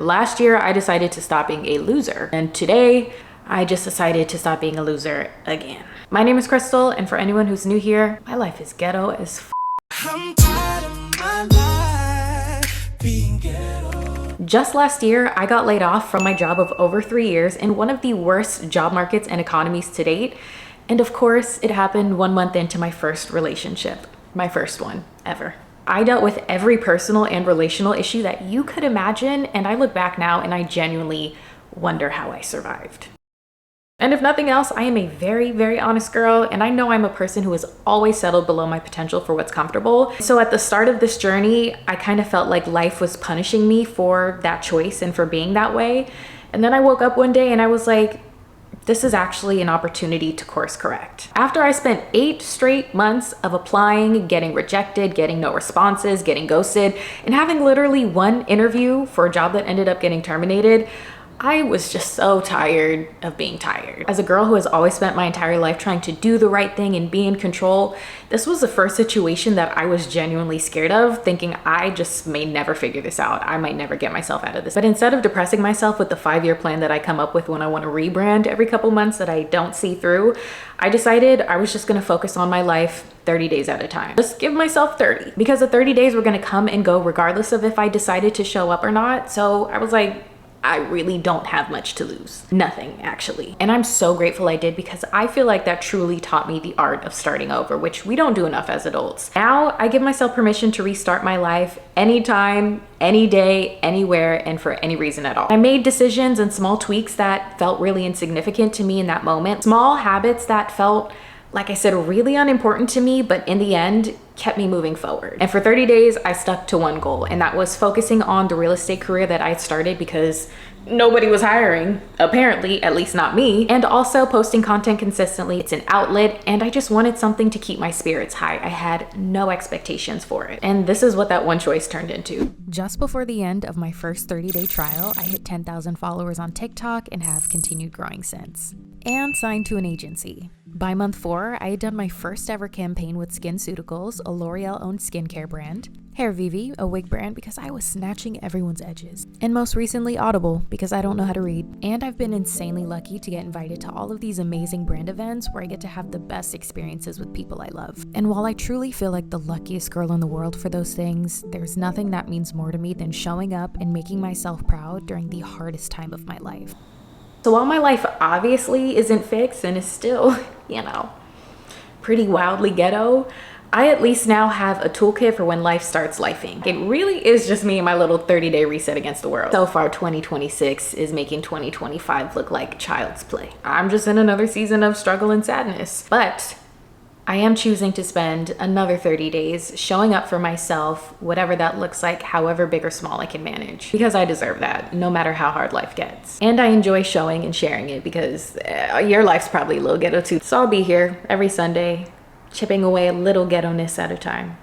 Last year, I decided to stop being a loser. And today, I just decided to stop being a loser again. My name is Crystal, and for anyone who's new here, my life is ghetto as f. I'm tired of my life being ghetto. Just last year, I got laid off from my job of over 3 years in one of the worst job markets and economies to date. And of course, it happened 1 month into my first relationship. My first one ever. I dealt with every personal and relational issue that you could imagine, and I look back now and I genuinely wonder how I survived. And if nothing else, I am a very, very honest girl, and I know I'm a person who has always settled below my potential for what's comfortable. So at the start of this journey, I kind of felt like life was punishing me for that choice and for being that way. And then I woke up one day and I was like, this is actually an opportunity to course correct. After I spent 8 straight months of applying, getting rejected, getting no responses, getting ghosted, and having literally 1 interview for a job that ended up getting terminated, I was just so tired of being tired. As a girl who has always spent my entire life trying to do the right thing and be in control, this was the first situation that I was genuinely scared of, thinking I just may never figure this out. I might never get myself out of this. But instead of depressing myself with the 5-year plan that I come up with when I want to rebrand every couple months that I don't see through, I decided I was just gonna focus on my life 30 days at a time. Just give myself 30, because the 30 days were gonna come and go regardless of if I decided to show up or not. So I was like, I really don't have much to lose. Nothing, actually. And I'm so grateful I did, because I feel like that truly taught me the art of starting over, which we don't do enough as adults. Now, I give myself permission to restart my life anytime, any day, anywhere, and for any reason at all. I made decisions and small tweaks that felt really insignificant to me in that moment. Small habits that felt, like I said, really unimportant to me, but in the end, kept me moving forward. And for 30 days, I stuck to one goal, and that was focusing on the real estate career that I started because nobody was hiring, apparently, at least not me, and also posting content consistently. It's an outlet, and I just wanted something to keep my spirits high. I had no expectations for it. And this is what that one choice turned into. Just before the end of my first 30-day trial, I hit 10,000 followers on TikTok and have continued growing since. And signed to an agency. By month 4, I had done my first ever campaign with SkinCeuticals, a L'Oreal-owned skincare brand, Hair Vivi, a wig brand because I was snatching everyone's edges, and most recently Audible because I don't know how to read. And I've been insanely lucky to get invited to all of these amazing brand events where I get to have the best experiences with people I love. And while I truly feel like the luckiest girl in the world for those things, there's nothing that means more to me than showing up and making myself proud during the hardest time of my life. So while my life obviously isn't fixed and is still, pretty wildly ghetto, I at least now have a toolkit for when life starts lifing. It really is just me and my little 30-day reset against the world. So far, 2026 is making 2025 look like child's play. I'm just in another season of struggle and sadness. But I am choosing to spend another 30 days showing up for myself, whatever that looks like, however big or small I can manage, because I deserve that, no matter how hard life gets. And I enjoy showing and sharing it because your life's probably a little ghetto too. So I'll be here every Sunday, chipping away a little ghetto-ness at a time.